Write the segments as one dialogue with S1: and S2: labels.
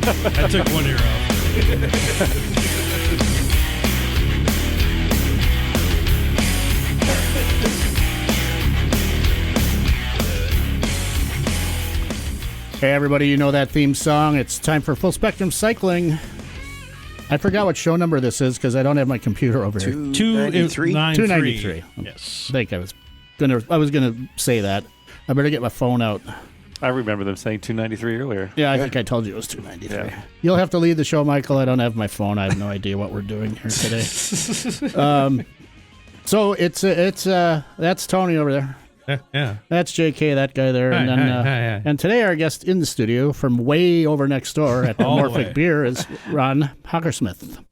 S1: I took one ear off.
S2: Hey, everybody, you know that theme song. It's time for Full Spectrum Cycling. I forgot what show number this is because I don't have my computer over here.
S1: 293.
S2: 293.
S1: Yes.
S2: I think I was gonna say that. I better get my phone out.
S3: I remember them saying 293 earlier.
S2: Yeah, I think I told you it was 293.
S3: Yeah.
S2: You'll have to lead the show, Michael. I don't have my phone. I have no idea what we're doing here today. So it's that's Tony over there.
S1: Yeah.
S2: That's JK, that guy there. And then
S1: Hi.
S2: and today our guest in the studio from way over next door at Amorphic Beer is Ron Hockersmith.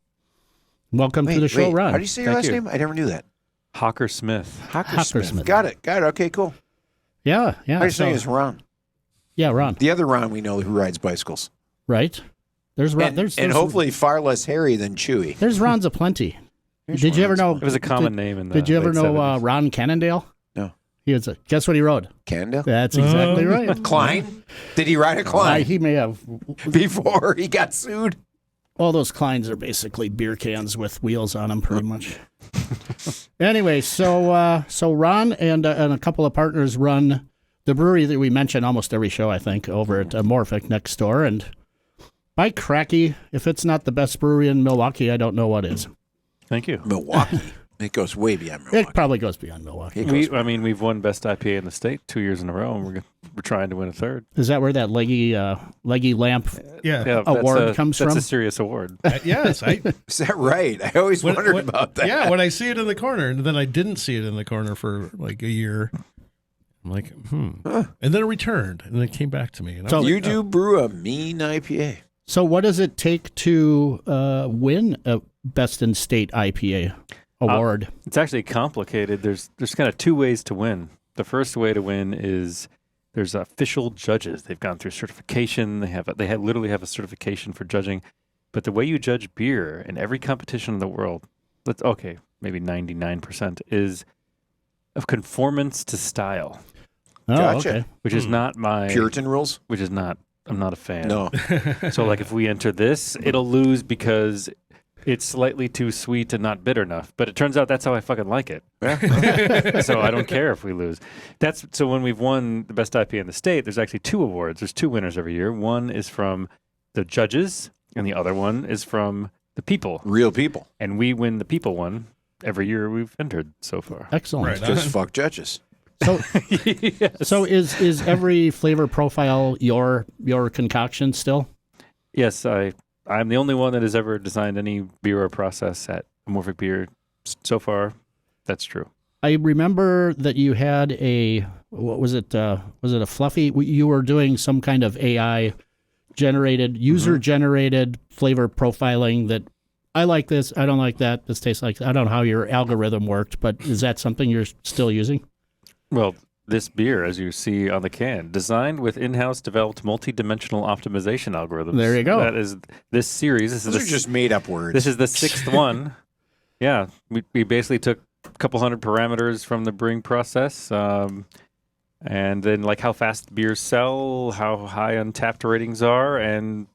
S2: Welcome to the show, Ron.
S4: How do you say your last name? I never knew that.
S3: Hockersmith.
S2: Hockersmith.
S4: Got it. Okay, cool.
S2: Yeah.
S4: My name is Ron.
S2: Yeah, Ron.
S4: The other Ron we know who rides bicycles.
S2: Right. There's Ron.
S4: And hopefully far less hairy than Chewy.
S2: There's Ron's aplenty. Did you ever know?
S3: It was a common name in the
S2: Did you ever
S3: late
S2: know
S3: 70s.
S2: Ron Cannondale?
S4: No.
S2: He was guess what he rode?
S4: Cannondale?
S2: That's exactly right.
S4: Klein? Did he ride a Klein
S2: He may have.
S4: before he got sued?
S2: All those Kleins are basically beer cans with wheels on them, pretty much. Anyway, so Ron and a couple of partners run the brewery that we mention almost every show, I think, over at Amorphic next door. And by cracky, if it's not the best brewery in Milwaukee, I don't know what is.
S3: Thank you.
S4: Milwaukee. It goes way beyond Milwaukee.
S2: It probably goes beyond Milwaukee.
S3: We've won Best IPA in the state 2 years in a row, and we're trying to win a third.
S2: Is that where that leggy lamp
S1: Yeah.
S2: award comes
S3: that's
S2: from?
S3: a serious award.
S1: Yes.
S4: Is that right? I always wondered about that.
S1: Yeah, when I see it in the corner, and then I didn't see it in the corner for like a year. I'm like, And then it returned, and then it came back to me. And
S2: So-
S4: You do brew a mean IPA.
S2: So what does it take to win a Best in State IPA award?
S3: It's actually complicated. There's kind of two ways to win. The first way to win is there's official judges. They've gone through certification. They literally have a certification for judging. But the way you judge beer in every competition in the world, maybe 99% is of conformance to style,
S2: Oh,
S4: Gotcha.
S2: okay.
S3: which is not my
S4: Puritan rules?
S3: which is not. I'm not a fan.
S4: No.
S3: So like if we enter this, it'll lose because it's slightly too sweet and not bitter enough. But it turns out that's how I fucking like it. So I don't care if we lose. So when we've won the best IPA in the state, there's actually two awards. There's two winners every year. One is from the judges, and the other one is from the people.
S4: Real people.
S3: And we win the people one every year we've entered so far.
S2: Excellent.
S1: Right.
S4: Just fuck judges.
S2: So,
S3: Yes.
S2: so is every flavor profile your concoction still?
S3: Yes, I'm the only one that has ever designed any beer or process at Amorphic Beer so far. That's true.
S2: I remember that you had what was it? Was it a fluffy? You were doing some kind of AI generated, user generated flavor profiling that I like this, I don't like that, this tastes like, I don't know how your algorithm worked, but is that something you're still using?
S3: Well, this beer, as you see on the can, designed with in-house developed multi-dimensional optimization algorithms.
S2: There you go.
S3: That is this series.
S4: Those are just made up words.
S3: This is the sixth one. Yeah, we basically took a couple hundred parameters from the brewing process, and then like how fast beers sell, how high untapped ratings are, and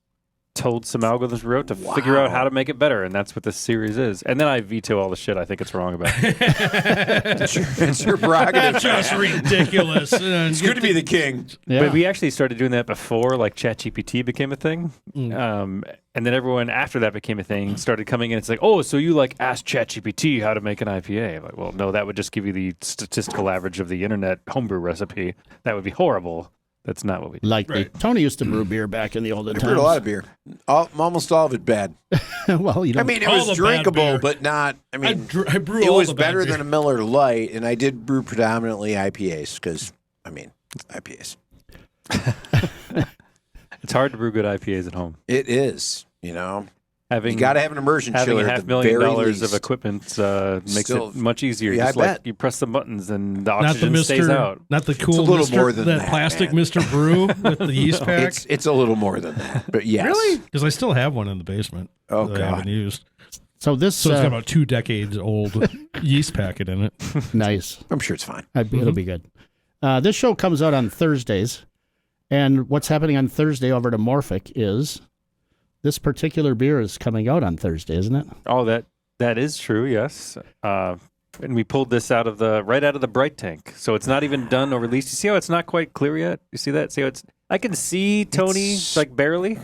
S3: told some algorithms we wrote to figure out how to make it better, and that's what this series is. And then I veto all the shit I think it's wrong about.
S4: It's your prerogative.
S1: Just ridiculous.
S4: It's good to be the king.
S2: Yeah.
S3: But we actually started doing that before, like ChatGPT became a thing. And then everyone after that became a thing started coming in. It's like, oh, so you like asked ChatGPT how to make an IPA? I'm like, well, no, that would just give you the statistical average of the internet homebrew recipe. That would be horrible. That's not what we do.
S2: Tony used to brew beer back in the olden
S4: I
S2: times.
S4: brewed a lot of beer. Almost all of it bad.
S2: Well, you know,
S4: I mean, it
S1: All
S4: was
S1: the bad
S4: drinkable,
S1: beer.
S4: but not. I mean,
S1: I brew
S4: it
S1: all
S4: was
S1: the bad
S4: better
S1: beer.
S4: than a Miller Lite, and I did brew predominantly IPAs because, I mean, IPAs.
S3: It's hard to brew good IPAs at home.
S4: It is, you know.
S3: Having
S4: You got to have an immersion
S3: having
S4: chiller
S3: $500,000
S4: at the very least.
S3: of equipment makes
S4: Still-
S3: it much easier.
S4: Yeah, I
S3: Just like
S4: bet.
S3: you press the buttons and the
S1: Not the
S3: oxygen stays
S1: Mr.
S3: out.
S1: Not the cool
S4: little
S1: Mr.
S4: more than
S1: that
S4: that,
S1: plastic
S4: man.
S1: Mr. Brew with the yeast pack.
S4: It's a little more than that, but yes.
S1: Really? Because I still have one in the basement.
S4: Oh,
S1: that I
S4: God.
S1: haven't used.
S2: so this
S1: So it's got about 2 decades old yeast packet in it.
S2: nice.
S4: I'm sure it's fine.
S2: It'll be good. This show comes out on Thursdays, and what's happening on Thursday over at Amorphic is this particular beer is coming out on Thursday, isn't it?
S3: Oh, that is true. Yes. And we pulled this right out of the bright tank, so it's not even done or released. You see how it's not quite clear yet? You see that? See how I can see Tony like barely.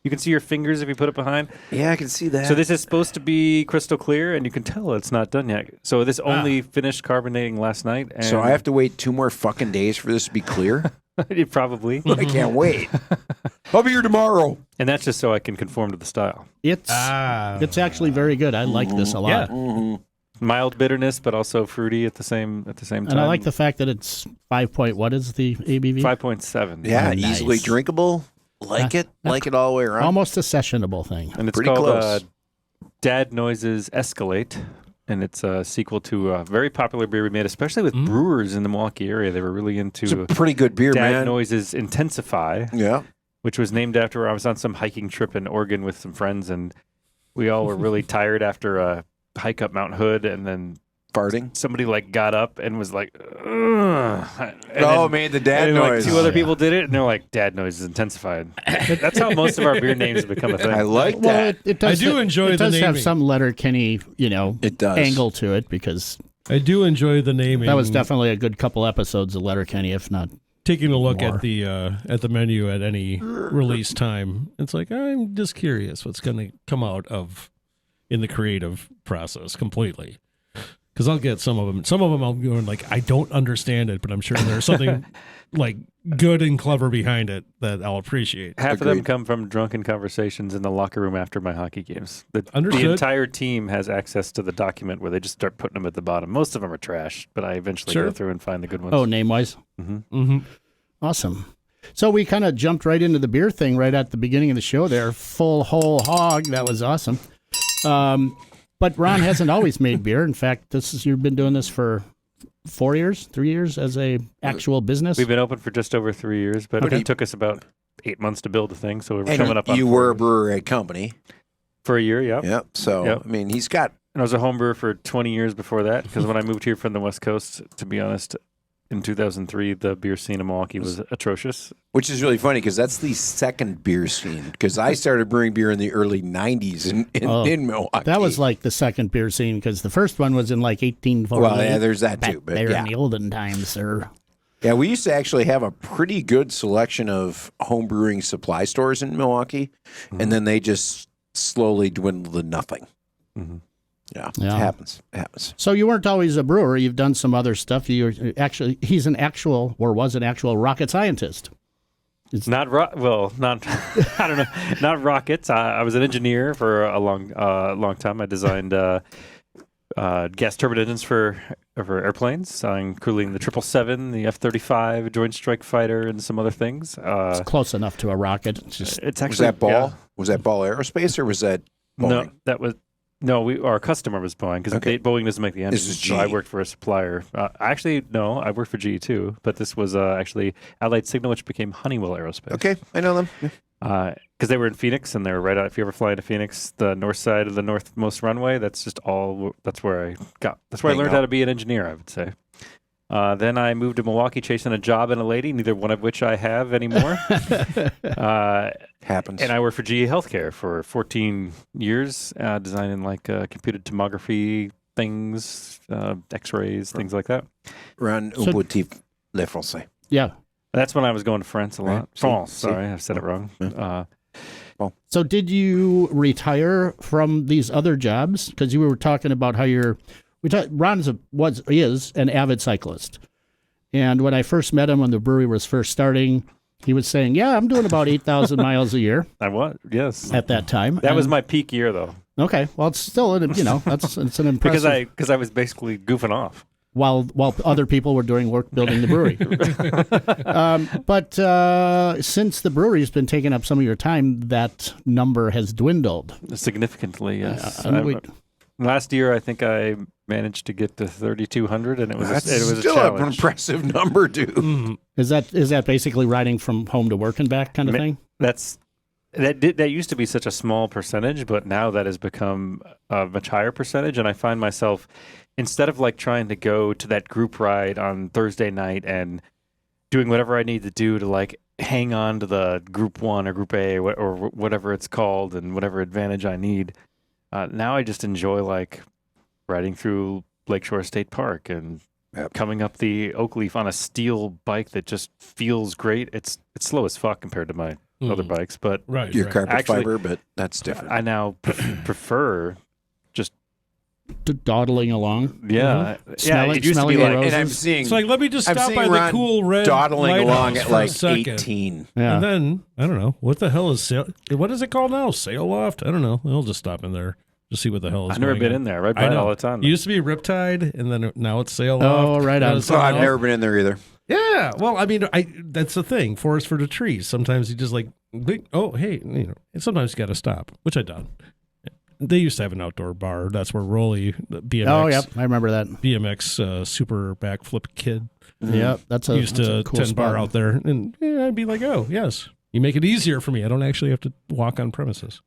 S3: You can see your fingers if you put it behind.
S4: Yeah, I can see that.
S3: So this is supposed to be crystal clear, and you can tell it's not done yet. So this only finished carbonating last night. And
S4: so I have to wait 2 more fucking days for this to be clear?
S3: Probably.
S4: I can't wait. I'll be here tomorrow.
S3: And that's just so I can conform to the style.
S2: It's actually very good. I like this a lot.
S1: Yeah.
S3: Mild bitterness, but also fruity at the same time.
S2: And I like the fact that it's 5 point. What is the ABV?
S3: 5.7.
S4: Yeah,
S2: Nice.
S4: easily drinkable. Like it all the way around.
S2: Almost a sessionable thing.
S3: And it's
S4: Pretty
S3: called
S4: close.
S3: Dad Noises Escalate. And it's a sequel to a very popular beer we made, especially with brewers in the Milwaukee area. They were really
S4: It's
S3: into
S4: a pretty good beer,
S3: Dad
S4: man.
S3: Noises Intensify,
S4: Yeah.
S3: which was named after I was on some hiking trip in Oregon with some friends, and we all were really tired after a hike up Mount Hood, and then
S4: Farting.
S3: somebody like got up and was like, "Ugh."
S4: Made the dad
S3: and
S4: noise.
S3: like 2 other people did it, and they're like, "Dad Noises Intensified." That's how most of our beer names have become a thing.
S4: I like
S2: Well,
S4: that.
S2: it does.
S1: I do enjoy
S2: it
S1: the
S2: does have
S1: naming.
S2: some Letterkenny,
S4: It does.
S2: angle to it because
S1: I do enjoy the naming.
S2: that was definitely a good couple episodes of Letterkenny, if not.
S1: taking a look
S2: more.
S1: at the menu at any release time. It's like I'm just curious what's going to come out of in the creative process completely. Because I'll get some of them. Some of them I'm going like, I don't understand it, but I'm sure there's something like good and clever behind it that I'll appreciate.
S3: Half of them
S4: Agreed.
S3: come from drunken conversations in the locker room after my hockey games. The
S1: Understood.
S3: entire team has access to the document where they just start putting them at the bottom. Most of them are trash, but I eventually
S1: Sure.
S3: go through and find the good ones.
S2: Oh, name wise.
S1: Mm-hmm.
S2: Awesome. So we kind of jumped right into the beer thing right at the beginning of the show there. Full whole hog. That was awesome. But Ron hasn't always made beer. In fact, you've been doing this for 4 years, 3 years as a actual business.
S3: We've been open for just over 3 years, but
S2: Okay.
S3: it took us about 8 months to build the thing, so we're
S4: And
S3: coming up on
S4: you
S3: 4
S4: were a
S3: years.
S4: brewer at company.
S3: For a year, yeah.
S4: Yep. So,
S3: Yep.
S4: I mean, he's got
S3: And I was a home brewer for 20 years before that, because when I moved here from the West Coast, to be honest, in 2003, the beer scene in Milwaukee was atrocious.
S4: Which is really funny because that's the second beer scene. Because I started brewing beer in the early 90s in Milwaukee.
S2: That was like the second beer scene because the first one was in like 1848.
S4: Well, yeah, there's that
S2: back
S4: too. But
S2: there
S4: yeah.
S2: in the olden times, sir.
S4: Yeah, we used to actually have a pretty good selection of home brewing supply stores in Milwaukee. And then they just slowly dwindled to nothing.
S3: Mm-hmm.
S4: Yeah,
S2: Yeah.
S4: It happens. It happens.
S2: So you weren't always a brewer. You've done some other stuff. He's an actual rocket scientist.
S3: Not I don't know, not rockets. I was an engineer for a long time. I designed gas turbine engines for airplanes, including the 777, the F-35, Joint Strike Fighter, and some other things.
S2: It's close enough to a rocket. It's just
S3: It's
S4: Was
S3: actually
S4: that Ball?
S3: yeah.
S4: Was that Ball Aerospace or was that Boeing?
S3: No, our customer was Boeing because
S4: Okay.
S3: Boeing doesn't make the engines.
S4: is
S3: So I
S4: GE.
S3: worked for a supplier. No, I worked for GE too, but this was actually Allied Signal, which became Honeywell Aerospace.
S4: Okay, I know them. Yeah.
S3: Because they were in Phoenix, and they were right out. If you ever fly into Phoenix, the north side of the northmost runway, that's where I learned how to be an engineer, I would say. Then I moved to Milwaukee chasing a job and a lady, neither one of which I have anymore.
S4: Happens.
S3: And I worked for GE Healthcare for 14 years, designing like computed tomography things, X-rays, things like that.
S4: Run
S2: So-
S4: petit le français.
S2: yeah.
S3: That's when I was going to France a lot.
S4: Right.
S3: France,
S4: See?
S3: sorry, I said it wrong.
S2: So did you retire from these other jobs? Because you were talking about how Ron is an avid cyclist. And when I first met him when the brewery was first starting, he was saying, yeah, I'm doing about 8,000 miles a year
S3: I was, yes.
S2: at that time.
S3: That was
S2: And-
S3: my peak year, though,
S2: Okay. Well, it's still, it's an impressive.
S3: because I was basically goofing off.
S2: While other people were doing work building the brewery. But since the brewery's been taking up some of your time, that number has dwindled.
S3: Significantly, yes.
S2: Last
S3: year, I think I managed to get to 3,200, and it was
S4: That's
S3: it was
S4: still
S3: a
S4: an
S3: challenge.
S4: impressive number, dude.
S2: Is that basically riding from home to work and back kind of thing?
S3: That used to be such a small percentage, but now that has become a much higher percentage, and I find myself, instead of like trying to go to that group ride on Thursday night and doing whatever I need to do to like hang on to the Group 1 or Group A or whatever it's called and whatever advantage I need. Now I just enjoy like riding through Lakeshore State Park and coming up the Oak Leaf on a steel bike that just feels great. It's slow as fuck compared to my other bikes, but
S4: your carpet fiber, but that's different.
S3: I now prefer just
S2: dawdling along.
S3: Yeah.
S2: Smelling-
S3: It used to
S2: smelling
S3: be
S2: the
S3: like,
S2: roses.
S4: And I'm seeing,
S1: It's like, let me just
S4: I'm
S1: stop by
S4: seeing
S1: the
S4: Ron
S1: cool red
S4: dawdling along
S1: lighthouse
S4: at
S1: for a
S4: like
S1: second.
S4: 18.
S2: Yeah.
S1: And then, I don't know, what the hell is what is it called now? Sail Loft? I don't know. I'll just stop in there to see what the hell is
S3: I've never
S1: going
S3: been
S1: on.
S3: in there. I ride by
S1: I
S3: it
S1: know.
S3: all the time.
S1: It used to be Riptide, and then now it's Sail Loft.
S2: Oh, right on.
S4: Oh, I've never been in there either.
S1: Yeah, well, I mean, that's the thing. Forest for the trees. Sometimes you just like, oh, hey, and sometimes you got to stop, which I done. They used to have an outdoor bar. That's where Rolly, the BMX,
S2: Oh, yep. I remember that.
S1: BMX super backflip kid,
S2: Yep. That's a
S1: used
S2: that's
S1: to
S2: a cool
S1: 10
S2: spot.
S1: bar out there. And I'd be like, oh, yes. You make it easier for me. I don't actually have to walk on premises.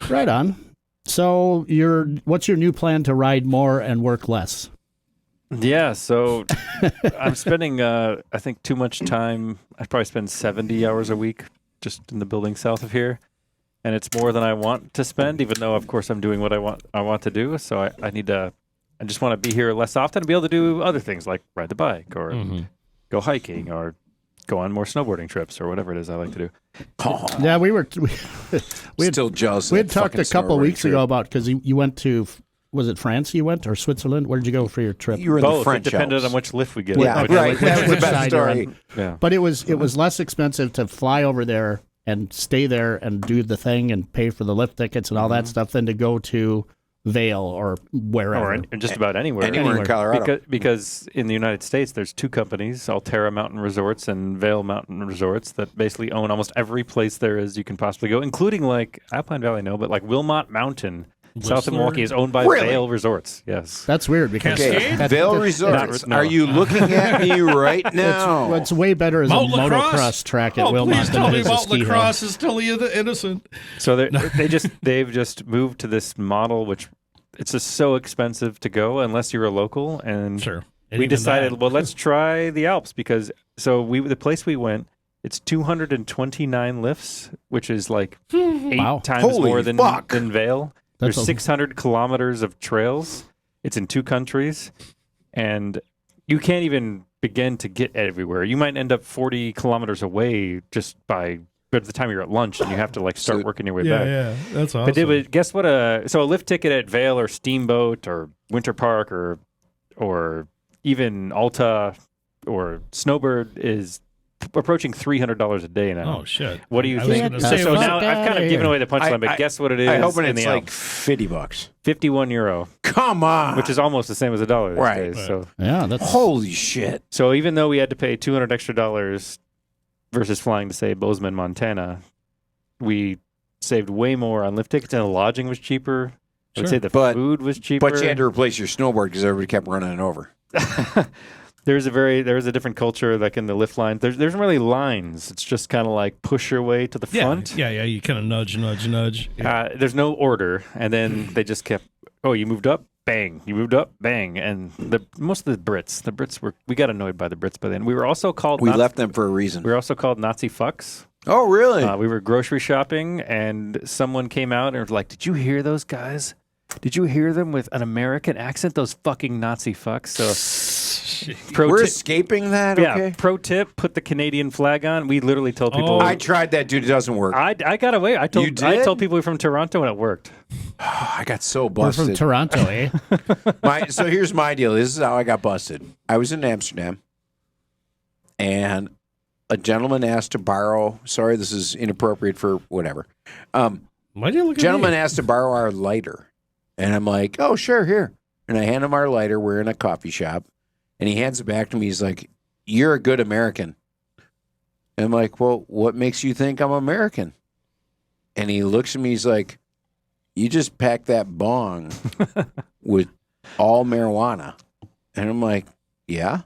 S2: Right on. So, what's your new plan to ride more and work less?
S3: Yeah, so I'm spending, I think, too much time. I probably spend 70 hours a week just in the building south of here. And it's more than I want to spend, even though, of course, I'm doing what I want to do. So I just want to be here less often and be able to do other things like ride the bike or go hiking or go on more snowboarding trips or whatever it is I like to do.
S2: Yeah, we had
S4: Still jealous.
S2: we
S4: of
S2: had
S4: that
S2: talked a
S4: fucking
S2: couple
S4: snowboarding
S2: weeks
S4: trip.
S2: ago about, because you went to, was it France you went, or Switzerland? Where did you go for your trip?
S4: You were in the
S3: Both. It
S4: French
S3: depended
S4: Alps.
S3: on which lift we get.
S4: Yeah,
S3: Which-
S4: right. That was the
S2: which
S4: best
S2: side you're
S4: story.
S2: on.
S3: Yeah.
S2: But it was less expensive to fly over there and stay there and do the thing and pay for the lift tickets and all that stuff than to go to Vail or wherever.
S3: Or just about anywhere.
S4: Anywhere in Colorado.
S3: Because in the United States, there's two companies, Alterra Mountain Resorts and Vail Mountain Resorts, that basically own almost every place there is you can possibly go, including like Alpine Valley, no, but like Wilmot Mountain, south of Milwaukee, is owned by
S4: Really?
S3: Vail Resorts. Yes.
S2: That's weird because
S1: Cascade?
S2: that-
S4: Vail
S2: that-
S4: Resorts.
S3: no.
S4: Are you looking at me right now?
S2: What's way better is
S1: Mount
S2: a
S1: Lacrosse?
S2: motocross track at
S1: Oh,
S2: Wilmot
S1: please
S2: than
S1: tell
S2: it
S1: me
S2: is a
S1: Mount
S2: ski hill.
S1: Lacrosse is still the innocent.
S3: So they've just moved to this model, which it's just so expensive to go unless you're a local. And
S1: Sure.
S3: we decided, well, let's try the Alps because the place we went, it's 229 lifts, which is like 8
S2: Wow.
S3: times
S4: Holy
S3: more than
S4: fuck.
S3: Vail.
S2: That's
S3: There's 600 kilometers of trails. It's in 2 countries, and you can't even begin to get everywhere. You might end up 40 kilometers away just by the time you're at lunch, and you have to like start working your way back.
S1: Yeah, that's awesome.
S3: But guess what? So a lift ticket at Vail or Steamboat or Winter Park or even Alta or Snowbird is approaching $300 a day now.
S1: Oh shit!
S3: What do you
S1: I was
S3: think?
S1: gonna
S2: So
S1: say,
S3: So
S2: fuck
S3: now I've kind
S2: outta
S3: of given
S2: here.
S3: away the punchline,
S4: I-
S3: but guess what it is?
S4: I hope
S3: in
S4: it's
S3: the
S4: like
S3: Alps?
S4: $50.
S3: 51 euro,
S4: Come on.
S3: which is almost the same as $1 these
S4: Right.
S3: days. So
S2: Yeah, that's
S4: Holy shit.
S3: So even though we had to pay $200 extra versus flying to, say, Bozeman, Montana, we saved way more on lift tickets, and the lodging was cheaper. I would say the
S4: But-
S3: food was cheaper.
S4: But you had to replace your snowboard because everybody kept running it over.
S3: There's a different culture like in the lift lines. There's really lines. It's just kind of like push your way to the front.
S1: Yeah. You kind of nudge. Yeah.
S3: There's no order, and then they just kept. Oh, you moved up, bang. You moved up, bang. And most of the Brits we got annoyed by the Brits by then. We were also called.
S4: We left them for a reason.
S3: We were also called Nazi fucks.
S4: Oh, really?
S3: We were grocery shopping, and someone came out and was like, "Did you hear those guys? Did you hear them with an American accent? Those fucking Nazi fucks." So,
S4: We're escaping that?
S3: yeah.
S4: Okay.
S3: Pro tip: put the Canadian flag on. We literally told people.
S1: Oh.
S4: I tried that, dude. It doesn't work.
S3: I got away. I
S4: You
S3: told
S4: did?
S3: people we were from Toronto, and it worked.
S4: I got so
S2: we're from
S4: busted.
S2: Toronto, eh?
S4: So here's my deal. This is how I got busted. I was in Amsterdam, and a gentleman asked to borrow. Sorry, this is inappropriate for whatever.
S1: Why do you look at
S4: Gentleman
S1: me?
S4: asked to borrow our lighter, and I'm like, "Oh, sure, here." And I hand him our lighter. We're in a coffee shop, and he hands it back to me. He's like, "You're a good American." And I'm like, "Well, what makes you think I'm American?" And he looks at me. He's like, "You just packed that bong with all marijuana." And I'm like, "Yeah."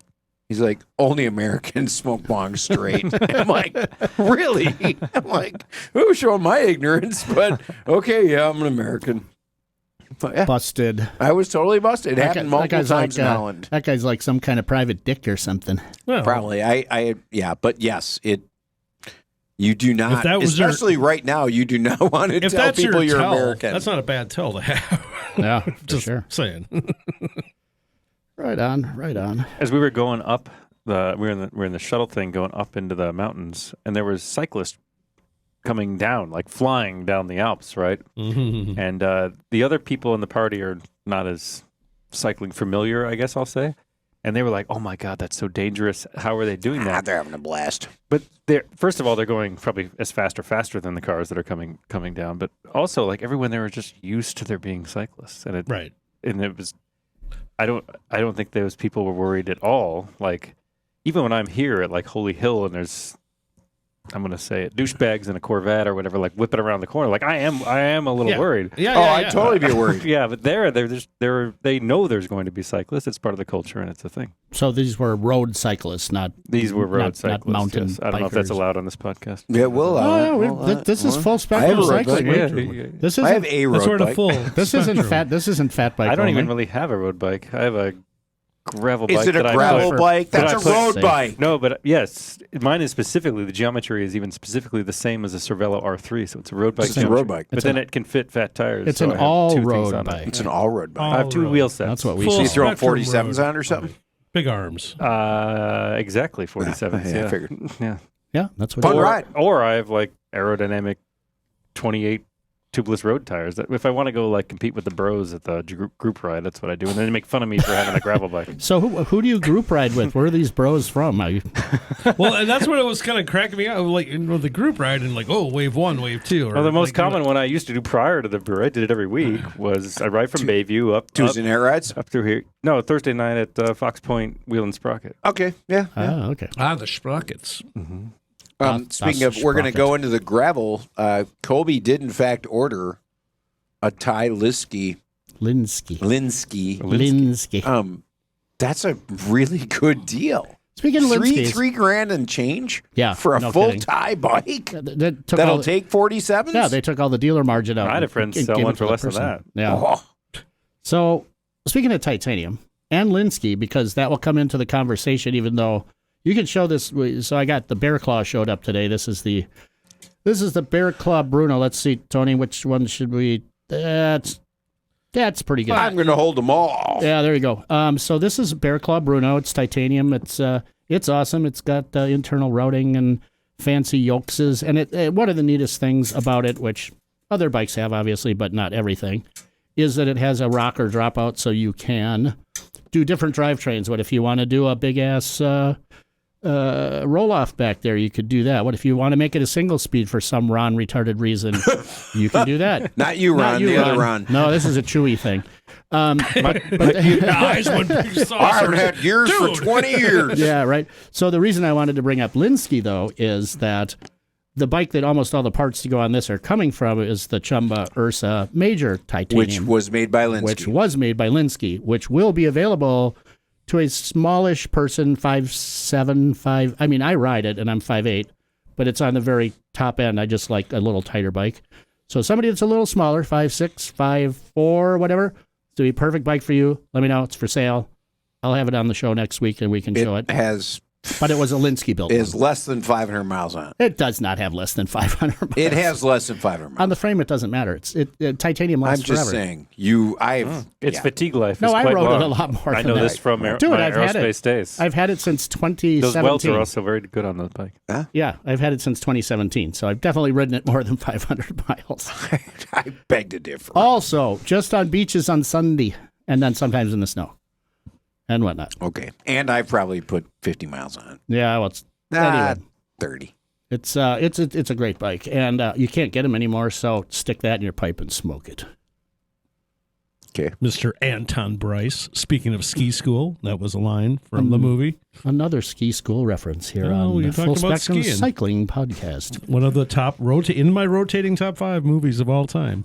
S4: He's like, "Only Americans smoke bongs straight." I'm like, "Really?" I'm like, "Oh, showing my ignorance, but okay, yeah, I'm an American." Yeah.
S2: Busted.
S4: I was totally busted. It happened multiple times in Holland.
S2: That guy's like some kind of private dick or something.
S1: Well,
S4: Probably. But yes, you do not,
S1: that was
S4: especially right now, you do not want to
S1: if
S4: tell
S1: that's
S4: people
S1: your
S4: you're
S1: tell,
S4: American.
S1: that's not a bad tell to have.
S2: Yeah, for
S1: Just
S2: sure.
S1: saying.
S2: Right on.
S3: As we were going up, we're in the shuttle thing going up into the mountains, and there was cyclists coming down, like flying down the Alps, right?
S1: Mhm.
S3: And the other people in the party are not as cycling familiar, I guess I'll say. And they were like, "Oh my God, that's so dangerous! How are they doing that?"
S4: They're having a blast.
S3: But first of all, they're going probably as fast or faster than the cars that are coming down. But also, like everyone there was just used to there being cyclists, and
S1: Right.
S3: it was. I don't think those people were worried at all. Like even when I'm here at like Holy Hill, and there's, I'm going to say it, douchebags in a Corvette or whatever, like whipping around the corner. Like I am a little worried.
S1: Yeah,
S4: I'd totally be worried.
S3: Yeah, but they know there's going to be cyclists. It's part of the culture and it's a thing.
S2: So these were road cyclists, not
S3: These were road
S2: not
S3: cyclists.
S2: mountain
S3: yes. I don't know if that's
S2: bikers.
S3: allowed on this podcast.
S4: Yeah,
S2: this is full
S4: I have
S2: spectrum
S4: a road
S2: cycling.
S4: bike.
S3: Yeah.
S2: This
S4: I have
S2: isn't.
S4: a road
S1: That's sort of
S4: bike.
S1: full.
S2: This isn't
S1: spectrum.
S2: fat. This isn't fat bike.
S3: I don't
S2: only.
S3: even really have a road bike. I have a gravel bike.
S4: Is it a
S3: that I
S4: gravel
S3: put-
S4: bike?
S3: that
S4: That's
S3: I
S4: a
S3: put-
S4: road
S2: safe.
S4: bike.
S3: No, but yes, mine is specifically, the geometry is even specifically the same as a Cervelo R3, so it's a road bike.
S4: It's a
S3: geometry.
S4: road bike.
S3: But then it can fit fat tires.
S2: It's
S3: so
S2: an
S3: I have two things
S2: all-road
S3: on it.
S2: bike.
S4: It's an all-road bike.
S1: All
S3: I have two
S1: road.
S3: wheel sets.
S2: That's what we
S1: Full
S4: So you
S2: say.
S4: throwing
S1: spectrum
S4: 47s
S1: road
S4: on or something?
S1: bike. Big arms.
S3: Exactly, 47s.
S4: Yeah,
S3: Yeah,
S4: I figured.
S3: Yeah.
S2: Yeah, that's what.
S4: Fun
S2: it is.
S4: ride.
S3: Or I have like aerodynamic 28 tubeless road tires. That if I want to go like compete with the bros at the group ride, that's what I do. And then they make fun of me for having a gravel bike.
S2: So who do you group ride with? Where are these bros from? Are you,
S1: Well, and that's what it was kind of cracking me out. Like the group ride and like, oh, wave 1, wave 2. Or
S3: Well, the most
S1: like,
S3: common one I used to do prior to the Brewer, I did it every week, was I ride from Bayview up
S4: Tuesday night rides?
S3: up through here. No, Thursday night at Fox Point Wheel and Sprocket.
S4: Okay, yeah.
S2: okay.
S1: the sprockets.
S4: Speaking of, we're going to go into the gravel. Colby did, in fact, order a Ty Linsky.
S2: Linsky.
S4: That's a really good deal.
S2: Speaking of Linskys,
S4: $3,000 and change
S2: Yeah,
S4: for a
S2: no
S4: full
S2: kidding.
S4: Ty bike
S2: that took
S4: that'll
S2: all,
S4: take 47s?
S2: Yeah, they took all the dealer margin out.
S3: I had a
S2: and
S3: friend
S2: gave
S3: sell
S2: it
S3: one
S2: to
S3: for
S2: the
S3: less than
S2: person.
S3: that.
S2: Yeah.
S4: Oh,
S2: So speaking of titanium and Linsky, because that will come into the conversation, even though you can show this. So I got the Bear Claw showed up today. This is the Bear Claw Bruno. Let's see, Tony, which one should we? That's pretty good.
S4: I'm going to hold them all.
S2: Yeah, there you go. So this is Bear Claw Bruno. It's titanium. It's awesome. It's got internal routing and fancy yokes. And one of the neatest things about it, which other bikes have obviously, but not everything, is that it has a rocker dropout, so you can do different drivetrains. What if you want to do a big ass roll off back there? You could do that. What if you want to make it a single speed for some Ron retarded reason? You can do that.
S4: Not you, Ron. The other Ron.
S2: No, this is a Chewy thing.
S1: Eyes went big
S4: I haven't
S1: saucers.
S4: had gears for 20 years.
S2: Yeah, right. So the reason I wanted to bring up Linsky, though, is that the bike that almost all the parts to go on this are coming from is the Chumba Ursa Major Titanium.
S4: Which was made by Linsky.
S2: Which was made by Linsky, which will be available to a smallish person, 5'7", 5. I mean, I ride it, and I'm 5'8", but it's on the very top end. I just like a little tighter bike. So somebody that's a little smaller, 5'6", 5'4", whatever, it's be a perfect bike for you. Let me know. It's for sale. I'll have it on the show next week, and we can show it. But it was a Linsky built.
S4: Is less than 500 miles on it.
S2: It does not have less than 500 miles.
S4: It has less than 500 miles.
S2: On the frame, it doesn't matter. Titanium lasts
S4: I'm just
S2: forever.
S4: saying.
S3: It's fatigue life.
S2: No,
S3: is
S2: I
S3: quite
S2: rode
S3: long.
S2: it a lot more
S3: I
S2: than
S3: know
S2: that.
S3: this from
S2: Dude,
S3: my
S2: I've had it.
S3: aerospace days.
S2: I've had it since 2017.
S3: Those welds are also very good on the bike.
S2: Yeah, I've had it since 2017, so I've definitely ridden it more than 500 miles.
S4: I beg to differ.
S2: Also, just on beaches on Sunday, and then sometimes in the snow and whatnot.
S4: Okay. And I probably put 50 miles on it.
S2: Yeah, well, it's anyway.
S4: 30.
S2: It's a great bike, and you can't get them anymore. So stick that in your pipe and smoke it.
S4: Okay.
S1: Mr. Anton Bryce. Speaking of ski school, that was a line from the movie.
S2: Another ski school reference here
S1: Oh,
S2: on
S1: you
S2: the
S1: talked
S2: Full
S1: about
S2: Spectrum
S1: skiing.
S2: Cycling Podcast.
S1: One of the top in my rotating top 5 movies of all time.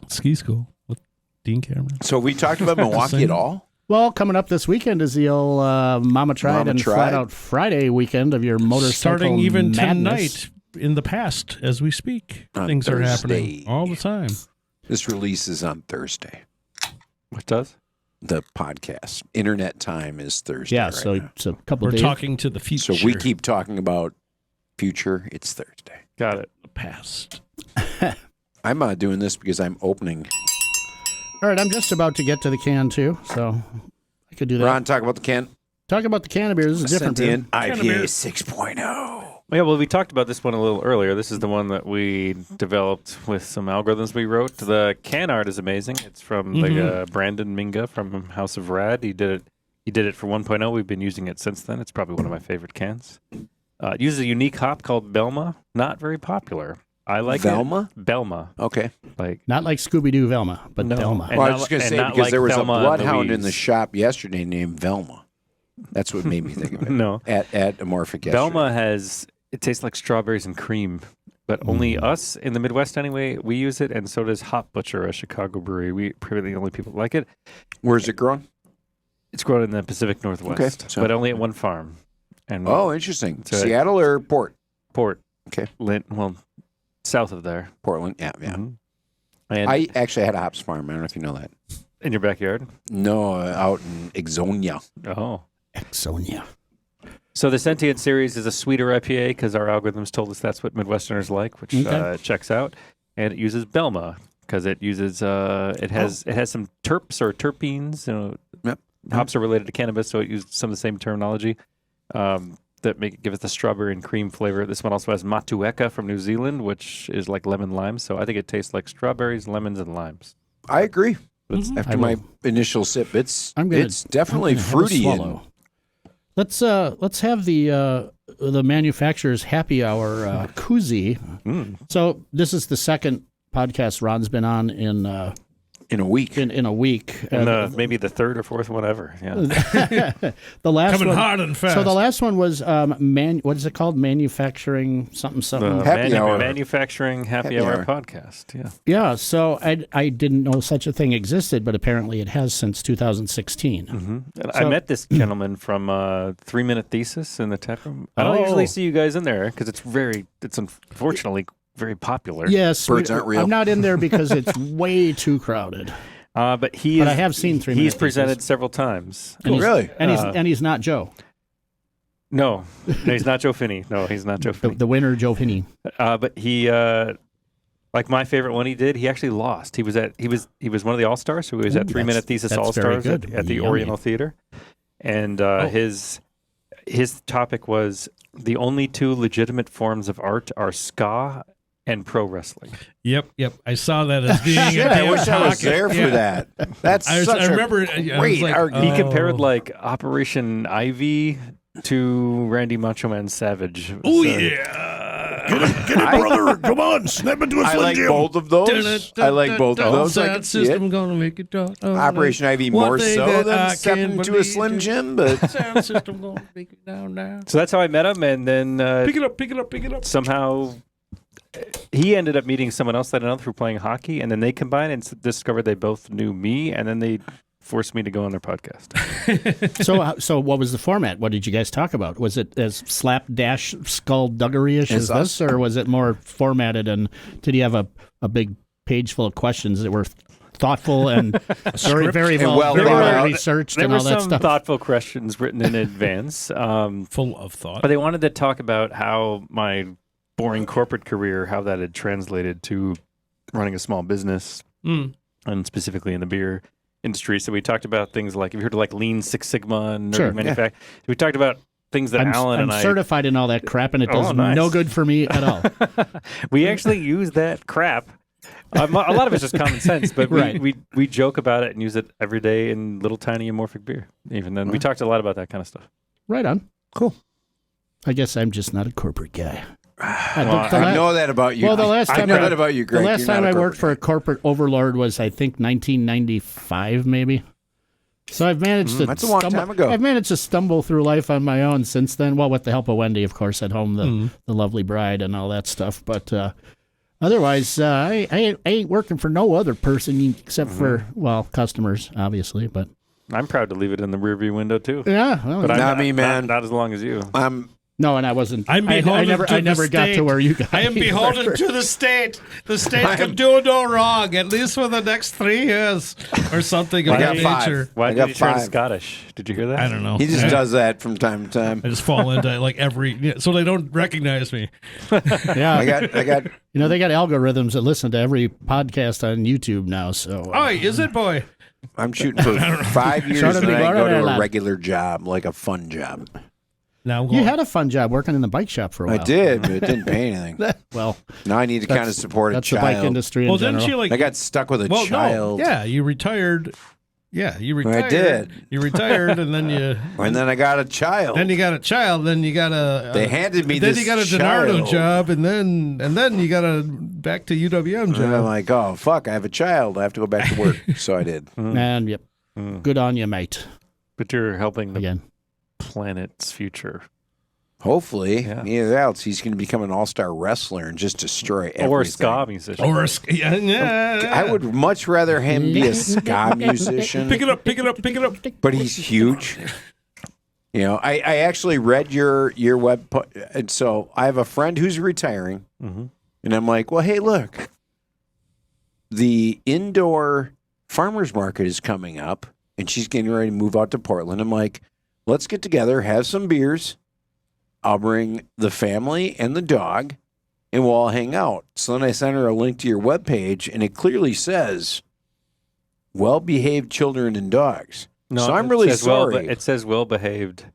S1: Ski School with Dean Cameron.
S4: So we talked about Milwaukee at all?
S2: Well, coming up this weekend is the old Mama Tried
S4: Mama
S2: and
S4: Tried.
S2: Flat Out Friday weekend of your motorcycle
S1: Starting even
S2: madness.
S1: tonight in the past as we speak.
S4: On
S1: Things are happening
S4: Thursday.
S1: all the time.
S4: This releases on Thursday.
S3: What does?
S4: The podcast. Internet time is Thursday.
S2: Yeah,
S4: right
S2: so
S4: now.
S2: it's a couple
S1: We're
S2: days.
S1: talking to the future.
S4: So we keep talking about future. It's Thursday.
S3: Got it.
S1: the past.
S4: I'm doing this because I'm opening.
S2: All right, I'm just about to get to the can, too, so I could do that.
S4: Ron, talk about the can.
S2: Talk about the can of beer. This is a different beer.
S4: Sentient IPA 6.0.
S3: Yeah, well, we talked about this one a little earlier. This is the one that we developed with some algorithms we wrote. The can art is amazing. It's from Brandon Minga from House of Rad. He did it for 1.0. We've been using it since then. It's probably one of my favorite cans. It uses a unique hop called Belma. Not very popular. I like
S4: Velma?
S3: it. Belma.
S4: Okay.
S3: Like
S2: Not like Scooby-Doo Velma, but
S3: No.
S2: Velma.
S3: And
S4: Well, I
S3: not-
S4: was just going to
S3: and
S4: say,
S3: not
S4: because
S3: like
S4: there was
S3: Thelma
S4: a
S3: and
S4: bloodhound in
S3: Louise.
S4: the shop yesterday named Velma. That's what made me think of it.
S3: No.
S4: At Amorphic yesterday.
S3: Belma it tastes like strawberries and cream, but only us in the Midwest anyway, we use it, and so does Hop Butcher, a Chicago brewery. We're probably the only people that like it.
S4: Where's it grown?
S3: It's grown in the Pacific Northwest,
S4: so-
S3: but only at one farm. And
S4: Oh, interesting.
S3: So-
S4: Seattle or Port?
S3: Port.
S4: Okay.
S3: South of there.
S4: Portland. Yeah, yeah.
S3: Mhm. And
S4: I actually had a hops farm. I don't know if you know that.
S3: in your backyard?
S4: No, out in Exonia.
S3: Oh.
S2: Exonia.
S3: So the Sentient series is a sweeter IPA because our algorithms told us that's what Midwesterners like, which
S2: Okay.
S3: checks out. And it uses Belma because it uses it has some terps or terpenes. You know,
S4: Yep.
S3: hops are related to cannabis, so it used some of the same terminology that give it the strawberry and cream flavor. This one also has Matueka from New Zealand, which is like lemon lime. So I think it tastes like strawberries, lemons, and limes.
S4: I agree.
S2: I
S4: After
S2: will-
S4: my initial sip, it's
S2: I'm gonna-
S4: definitely
S2: I'm gonna have a
S4: fruity. And,
S2: swallow. Let's have the manufacturer's happy hour koozie. So this is the second podcast Ron's been on in
S4: in a week.
S2: in a week.
S3: And maybe the third or fourth one ever. Yeah.
S2: The last
S1: Coming
S2: one,
S1: hard and fast.
S2: So the last one was what is it called? Manufacturing something.
S4: Happy hour.
S3: Manufacturing happy
S4: Happy
S3: hour
S4: hour.
S3: podcast. Yeah.
S2: Yeah. So I didn't know such a thing existed, but apparently it has since 2016.
S3: And
S2: So-
S3: I met this gentleman from 3 Minute Thesis in the tap room. I don't usually see you guys in there because it's unfortunately very popular.
S2: Yes,
S4: Birds aren't real.
S2: I'm not in there because it's way too crowded.
S3: But
S2: I have seen 3 Minute
S3: He's presented
S2: Thesis.
S3: several times.
S2: And he's-
S4: Really?
S2: and he's not Joe,
S3: No, he's not Joe Finney. No, he's not Joe Finney.
S2: the winner, Joe Finney.
S3: But he, like my favorite one he did, he actually lost. He was one of the All-Stars, so he was
S2: Ooh,
S3: at 3 Minute Thesis
S2: that's
S3: All-Stars
S2: very
S3: at
S2: good.
S3: the
S2: Yummy.
S3: Oriental Theater. And his topic was the only two legitimate forms of art are ska and pro wrestling.
S1: Yep. I saw that as being
S4: Shit,
S1: a
S4: I
S1: damn
S4: wish I was
S1: pocket.
S4: there for
S1: Yeah.
S4: that. That's
S1: I
S4: such
S1: remember.
S4: a
S1: I was
S4: great
S1: like,
S4: argument.
S3: He compared
S1: oh.
S3: like Operation Ivy to Randy Macho Man Savage.
S1: Oh
S3: So-
S1: yeah.
S2: Get it, brother! Come on, snap into a
S4: I like both of those. I like both of those. I
S1: That
S4: can see
S1: system
S4: it.
S1: gonna make it.
S4: Operation Ivy
S1: One
S4: more
S1: thing
S4: so
S1: that
S4: than
S1: I
S4: stepping
S1: can
S4: into a Slim
S1: believe
S4: Jim, but
S1: Sound system gonna make it down now.
S3: So that's how I met him, and then
S1: Pick it up.
S3: somehow he ended up meeting someone else that I know through playing hockey, and then they combined and discovered they both knew me, and then they forced me to go on their podcast.
S2: So what was the format? What did you guys talk about? Was it as slapdash skullduggery-ish as
S4: As
S2: this, or was it more formatted? And did you have a big page full of questions that were thoughtful and very
S4: And well
S2: very
S4: thought
S2: well
S4: out.
S2: researched
S3: There
S2: and
S3: were
S2: all that
S3: some
S2: stuff?
S3: thoughtful questions written in advance.
S1: Full of thought.
S3: But they wanted to talk about how my boring corporate career, how that had translated to running a small business, and specifically in the beer industry. So we talked about things like, have you heard of like Lean Six Sigma and
S2: Sure,
S3: manufacturing? We talked about things that Alan
S2: I'm
S3: and I...
S2: certified in all that crap, and it does
S3: nice.
S2: no good for me at all.
S3: We actually use that crap. A lot of it's just common sense, but
S2: Right.
S3: we joke about it and use it every day in little tiny amorphic beer. Even then, we talked a lot about that kind of stuff.
S2: Right on.
S4: Cool.
S2: I guess I'm just not a corporate guy.
S4: I know that about you.
S2: Well, the last
S4: I
S2: time
S4: know that about you, Greg.
S2: The last
S4: You're not
S2: time
S4: a
S2: I worked for
S4: corporate
S2: a corporate overlord was, I think, 1995, maybe. So I've managed to.
S4: that's a long time ago.
S2: I've managed to stumble through life on my own since then. Well, with the help of Wendy, of course, at home, the lovely bride and all that stuff. But otherwise, I ain't working for no other person except for customers, obviously. But
S3: I'm proud to leave it in the rearview window too.
S2: yeah, well,
S3: But I'm
S4: Not me, man.
S3: Not as long as you.
S4: I'm
S2: No, and I wasn't.
S1: I'm
S2: I
S1: beholden
S2: never,
S1: to
S2: I never
S1: the
S2: got
S1: state.
S2: to where you guys.
S1: I am beholden
S2: were.
S1: to the state. The state can do no wrong, at least for the next 3 years or something of
S4: I got
S1: that
S4: five.
S1: nature.
S3: Why
S4: I
S3: did
S4: got
S3: you turn
S4: 5.
S3: Scottish? Did you hear that?
S1: I don't know.
S4: He just
S1: I,
S4: does that from time to time.
S1: I just fall into like so they don't recognize me.
S2: Yeah,
S4: I got.
S2: you know they got algorithms that listen to every podcast on YouTube now. So
S1: Oh, is it, boy?
S4: I'm shooting for 5 years,
S2: Shut
S4: and
S2: up,
S4: then I
S2: Igor,
S4: go to a
S2: lad.
S4: regular job, like a fun job.
S1: Now I'm
S2: you
S1: going,
S2: had a fun job working in the bike shop for a while.
S4: I did, but it didn't pay anything.
S2: Well,
S4: Now I need to kind of support a
S2: that's the bike
S4: child.
S2: industry in
S1: well,
S2: general.
S1: didn't you like?
S4: I got stuck with a
S1: well,
S4: child.
S1: no. Yeah, you retired. Yeah, you retired.
S4: did.
S1: You retired, and then you.
S4: And then I got a child.
S1: Then you got a child. Then you got a.
S4: They handed me
S1: Then
S4: this
S1: you got a DiNardo
S4: child.
S1: job, and then you got a back to UWM
S4: And I'm
S1: job.
S4: like, oh, fuck, I have a child. I have to go back to work. So I did.
S2: And yep, good on you, mate.
S3: But you're helping the
S2: Again,
S3: planet's future.
S4: Hopefully,
S3: Yeah.
S4: either else, he's going to become an all-star wrestler and just destroy everything.
S3: Or a ska musician.
S1: Or yeah.
S4: I would much rather him be a ska musician,
S1: pick it up, pick it up, pick it up.
S4: but he's huge. You know, I actually read your web, and so I have a friend who's retiring,
S3: Mhm.
S4: and I'm like, well, hey, look, the indoor farmers market is coming up, and she's getting ready to move out to Portland. I'm like, let's get together, have some beers. I'll bring the family and the dog, and we'll all hang out. So then I sent her a link to your webpage, and it clearly says, well-behaved children and dogs.
S3: No,
S4: so I'm
S3: it
S4: really
S3: says
S4: sorry.
S3: it says well-behaved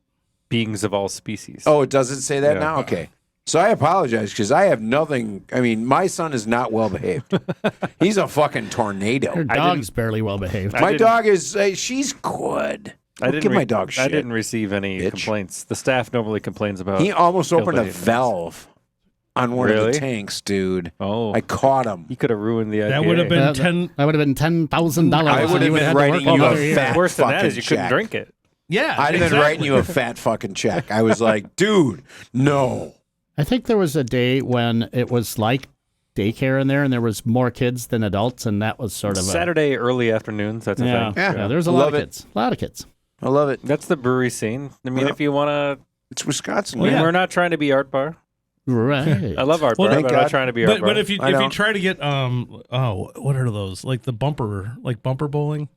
S3: beings of all species.
S4: Oh, it doesn't say that
S3: Yeah.
S4: now? Okay. So I apologize because I have nothing. I mean, my son is not well behaved. He's a fucking tornado.
S2: your dog's barely well behaved.
S3: I
S4: My
S3: didn't-
S4: dog is, she's good. Don't give my dog shit.
S3: I didn't receive any
S4: bitch.
S3: complaints. The staff normally complains about.
S4: He almost opened a
S3: behaved.
S4: valve on one of
S3: Really?
S4: the tanks, dude.
S3: Oh,
S4: I caught him.
S3: he could have ruined the IPA.
S1: That would have been
S2: That
S1: 10.
S2: would have been $10,000.
S4: I would have been writing you a fat
S3: Worse than that
S4: fucking
S3: is you couldn't
S4: check.
S3: drink it.
S1: Yeah,
S4: I'd have been
S1: exactly.
S4: writing you a fat fucking check. I was like, dude, no.
S2: I think there was a day when it was like daycare in there, and there was more kids than adults, and that was sort of
S3: Saturday early afternoons. That's a
S2: yeah,
S3: thing.
S4: Yeah.
S2: yeah. There was a lot
S4: Love
S2: of
S4: it.
S2: kids. A lot of kids.
S4: I love it.
S3: That's the brewery scene. I mean,
S4: Yeah.
S3: if you want to,
S4: It's Wisconsin.
S1: Well,
S4: man.
S1: yeah.
S3: we're not trying to be Art Bar.
S2: Right.
S3: I love Art
S1: Well,
S3: Bar,
S4: thank
S3: but I'm
S4: God.
S3: not trying to be Art Bar.
S1: But if you
S4: I know.
S1: try to get what are those, like the bumper bowling,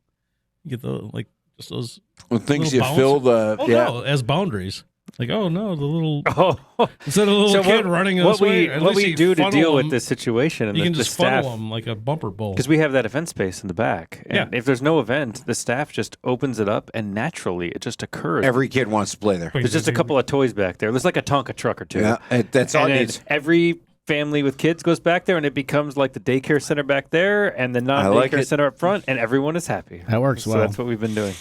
S1: you get the like just those
S4: Well, things
S1: little
S4: you fill
S1: bounce-
S4: the.
S1: oh
S4: yeah.
S1: no, as boundaries. Like, oh no, the little
S3: oh,
S1: instead of a little
S3: so
S1: kid running this
S3: what
S1: way,
S3: we
S1: at
S3: what
S1: least
S3: we
S1: you
S3: do to
S1: funnel
S3: deal with
S1: them,
S3: this situation and
S1: you can
S3: the
S1: just
S3: staff,
S1: funnel them like a bumper bowl.
S3: because we have that event space in the back. And
S1: Yeah.
S3: if there's no event, the staff just opens it up and naturally it just occurs.
S4: Every kid wants to play there.
S3: There's just a couple of toys back there. There's like a Tonka truck or two.
S4: Yeah, that's all
S3: And
S4: it
S3: then
S4: needs.
S3: every family with kids goes back there and it becomes like the daycare center back there and the non-daycare
S4: like it.
S3: center up front and everyone is happy.
S2: That works
S3: So
S2: well.
S3: that's what we've been doing